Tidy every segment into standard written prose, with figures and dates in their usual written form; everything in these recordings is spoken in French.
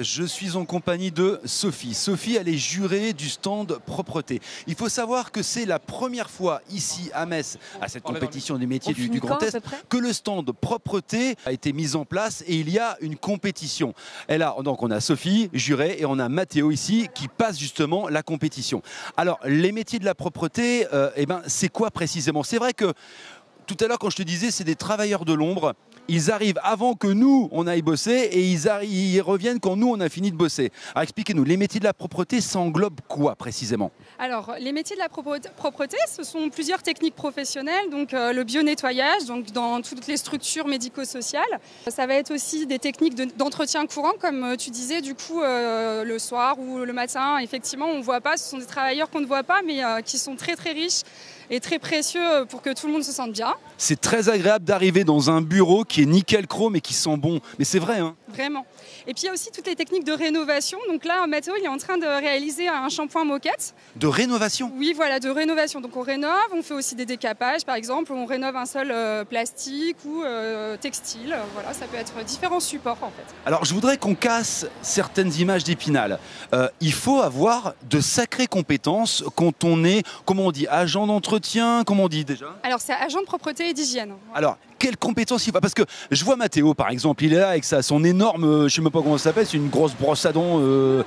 Je suis en compagnie de Sophie. Sophie, elle est jurée du stand propreté. Il faut savoir que c'est la première fois ici à Metz, à cette compétition des métiers du Grand Est, que le stand propreté a été mis en place et il y a une compétition. Et là, donc on a Sophie, jurée, et on a Mathéo ici qui passe justement la compétition. Alors, les métiers de la propreté, c'est quoi précisément? C'est vrai que tout à l'heure, quand je te disais, c'est des travailleurs de l'ombre. Ils arrivent avant que nous, on aille bosser et ils reviennent quand nous, on a fini de bosser. Alors expliquez-nous, les métiers de la propreté, ça englobe quoi précisément? Alors, les métiers de la propreté, ce sont plusieurs techniques professionnelles. Donc, le bio-nettoyage, donc dans toutes les structures médico-sociales. Ça va être aussi des techniques d'entretien courant, comme tu disais, du coup, le soir ou le matin. Effectivement, on ne voit pas, ce sont des travailleurs qu'on ne voit pas, mais qui sont très très riches et très précieux pour que tout le monde se sente bien. C'est très agréable d'arriver dans un bureau qui est nickel chrome et qui sent bon. Mais c'est vrai, hein? Vraiment. Et puis il y a aussi toutes les techniques de rénovation. Donc là, Mathéo, il est en train de réaliser un shampoing moquette. De rénovation? Oui, voilà, de rénovation. Donc on rénove, on fait aussi des décapages, par exemple. On rénove un sol plastique ou textile. Voilà, ça peut être différents supports en fait. Alors je voudrais qu'on casse certaines images d'Épinal. Il faut avoir de sacrées compétences quand on est, comment on dit, agent d'entretien, comment on dit déjà? Alors c'est agent de propreté et d'hygiène. Alors, quelles compétences il faut? Parce que je vois Mathéo, par exemple, il est là avec son énorme, je ne sais même pas comment ça s'appelle, c'est une grosse brosse à dents, une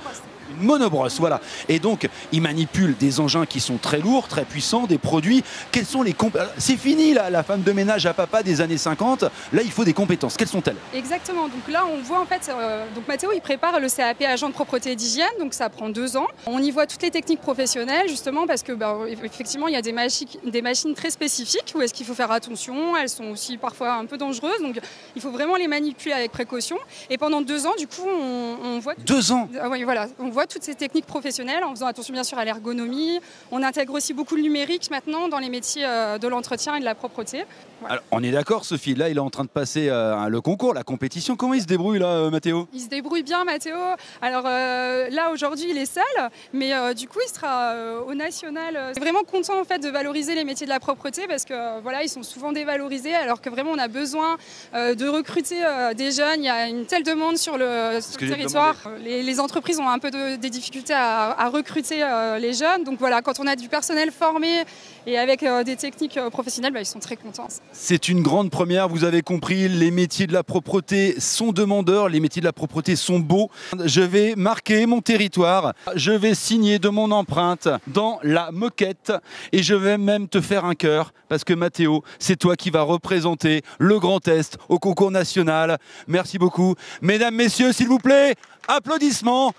monobrosse, voilà. Et donc, il manipule des engins qui sont très lourds, très puissants, des produits. Quelles sont les compétences? C'est fini, là, la femme de ménage à papa des années 50. Là, il faut des compétences. Quelles sont-elles? Exactement. Donc là, on voit en fait, donc Mathéo, il prépare le CAP agent de propreté et d'hygiène. Donc ça prend 2 ans. On y voit toutes les techniques professionnelles, justement, parce que effectivement, il y a des machines très spécifiques où est-ce qu'il faut faire attention. Elles sont aussi parfois un peu dangereuses. Donc il faut vraiment les manipuler avec précaution. Et pendant 2 ans, du coup, on voit... 2 ans? Oui, voilà. On voit toutes ces techniques professionnelles en faisant attention bien sûr à l'ergonomie. On intègre aussi beaucoup le numérique maintenant dans les métiers de l'entretien et de la propreté. Voilà. Alors, on est d'accord, Sophie, là il est en train de passer le concours, la compétition. Comment il se débrouille là, Mathéo? Il se débrouille bien, Mathéo. Alors là aujourd'hui il est seul, mais du coup il sera au national. C'est vraiment content en fait de valoriser les métiers de la propreté parce que voilà, ils sont souvent dévalorisés alors que vraiment on a besoin de recruter des jeunes. Il y a une telle demande sur le territoire. Les entreprises ont un peu des difficultés à recruter les jeunes. Donc voilà, quand on a du personnel formé et avec des techniques professionnelles, ils sont très contents. C'est une grande première, vous avez compris, les métiers de la propreté sont demandeurs, les métiers de la propreté sont beaux. Je vais marquer mon territoire, je vais signer de mon empreinte dans la moquette et je vais même te faire un cœur parce que Mathéo, c'est toi qui vas représenter le Grand Est au concours national. Merci beaucoup. Mesdames, messieurs, s'il vous plaît, applaudissements.